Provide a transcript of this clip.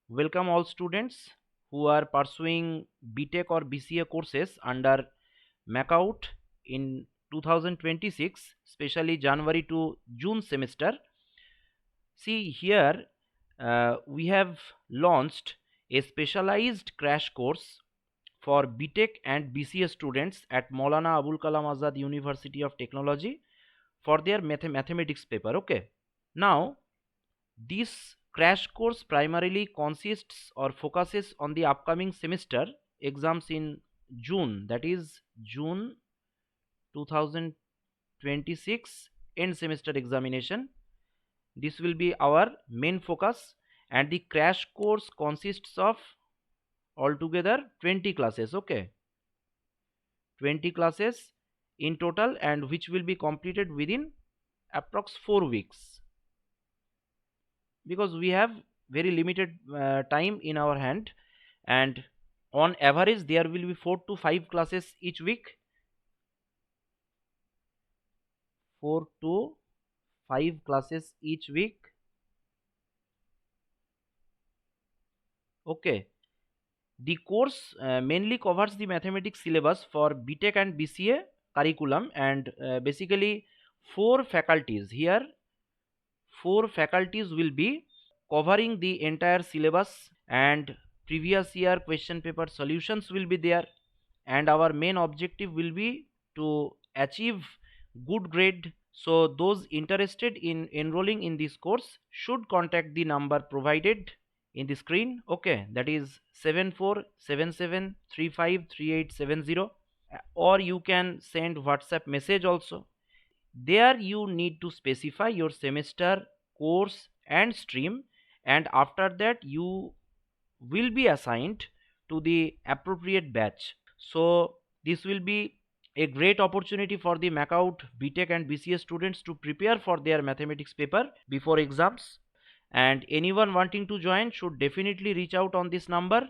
Welcome all students who are pursuing B.Tech or BCA courses under MAKAUT in 2026, especially January to June semester. See here, we have launched a specialized crash course for B.Tech and BCA students at Maulana Abul Kalam Azad University of Technology for their mathematics paper. Okay. Now, this crash course primarily consists or focuses on the upcoming semester exams in June, that is June 2026 end semester examination. This will be our main focus, and the crash course consists of altogether 20 classes. Okay, 20 classes in total, and which will be completed within approx 4 weeks, because we have very limited time in our hand, and on average there will be 4 to 5 classes each week. 4 to 5 classes each week. Okay, the course mainly covers the mathematics syllabus for BTech and BCA curriculum, and basically 4 faculties here. 4 faculties will be covering the entire syllabus, and previous year question paper solutions will be there, and our main objective will be to achieve good grade. So those interested in enrolling in this course should contact the number provided in the screen. Okay, that is 7477353870, or you can send WhatsApp message also. There you need to specify your semester, course and stream, and after that you will be assigned to the appropriate batch. So this will be a great opportunity for the MAKAUT BTech and BCA students to prepare for their mathematics paper before exams, and anyone wanting to join should definitely reach out on this number.